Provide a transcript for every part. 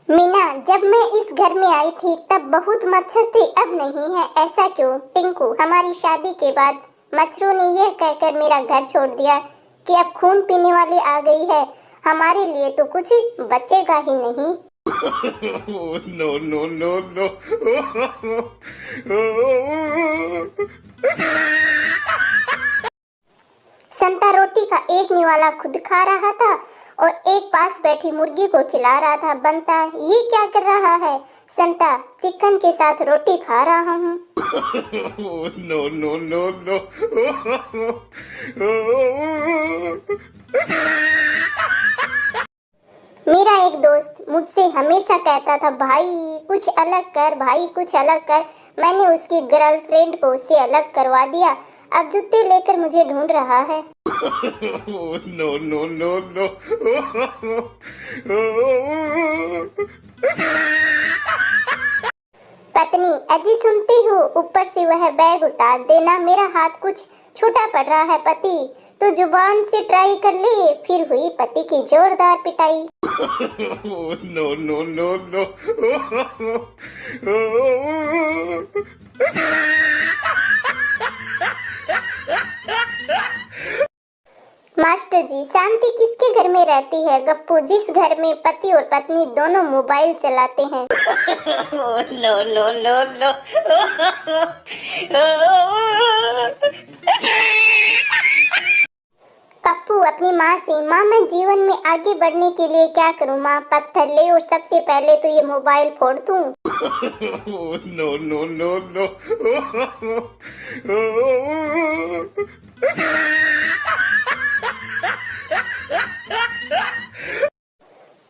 मीना, जब मैं इस घर में आई थी तब बहुत मच्छर थे, अब नहीं है। ऐसा क्यों? टिंकू, हमारी शादी के बाद मच्छरों ने यह कहकर मेरा घर छोड़ दिया कि अब खून पीने वाली आ गई है। हमारे लिए तो कुछ बचेगा ही नहीं। No, no, no, no. संता रोटी का एक निवाला खुद खा रहा था और एक पास बैठी मुर्गी को खिला रहा था। बनता, ये क्या कर रहा है? संता, चिकन के साथ रोटी खा रहा हूँ। No, no, no, no. मेरा एक दोस्त मुझसे हमेशा कहता था, भाई कुछ अलग कर, भाई कुछ अलग कर। मैंने उसकी गर्लफ्रेंड को उससे अलग करवा दिया। अब जूते लेकर मुझे ढूंढ रहा है। No, no, no, no. पत्नी, अजी सुनती हो, ऊपर से वह बैग उतार देना। मेरा हाथ कुछ छोटा पड़ रहा है पति, तो जुबान से ट्राई कर ले। फिर हुई पति की जोरदार पिटाई। No, no, no, no. Master ji, Shanti किसके घर में रहती है? गप्पू, जिस घर में पति और पत्नी दोनों मोबाइल चलाते हैं। No, no, no, no. Pappu अपनी माँ से, माँ मैं जीवन में आगे बढ़ने के लिए क्या करूँ? माँ, पत्थर ले और सबसे पहले तो ये मोबाइल फोड़ दूँ। No, no, no, no.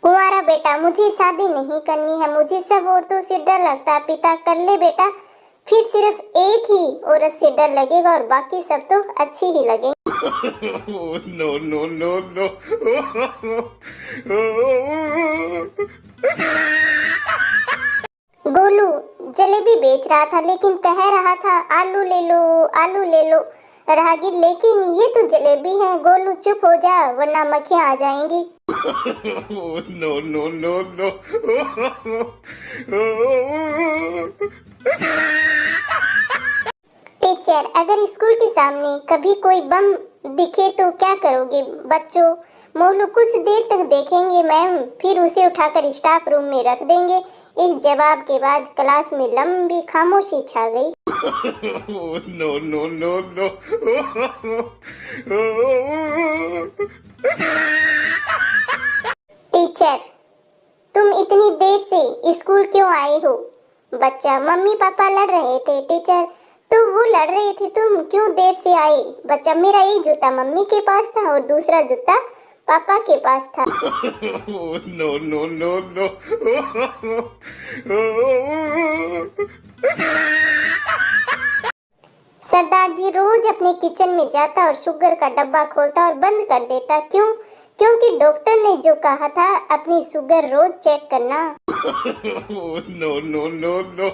कुंवारा बेटा, मुझे शादी नहीं करनी है, मुझे सब औरतों से डर लगता है। पिता, कर ले बेटा, फिर सिर्फ एक ही औरत से डर लगेगा और बाकी सब तो अच्छी ही लगे। No, no, no, no. Golu jalebi बेच रहा था, लेकिन कह रहा था आलू ले लो, आलू ले लो। राहगीर, लेकिन ये तो जलेबी है। गोलू चुप हो जा, वरना मक्खियाँ आ जाएंगी। No, no, no, no. Teacher, अगर स्कूल के सामने कभी कोई बम दिखे तो क्या करोगे? बच्चों, मोलू कुछ देर तक देखेंगे मैम, फिर उसे उठाकर स्टाफ रूम में रख देंगे। इस जवाब के बाद क्लास में लंबी खामोशी छा गई। No, no, no, no. Teacher, तुम इतनी देर से स्कूल क्यों आए हो? बच्चा, मम्मी पापा लड़ रहे थे। टीचर, तो वो लड़ रही थी, तुम क्यों देर से आए? बच्चा, मेरा एक जूता मम्मी के पास था और दूसरा जूता पापा के पास था। No, no, no, no. सरदार जी रोज अपने किचन में जाता और शुगर का डब्बा खोलता और बंद कर देता। क्यों? क्योंकि डॉक्टर ने जो कहा था, अपनी शुगर रोज चेक करना। No, no, no, no.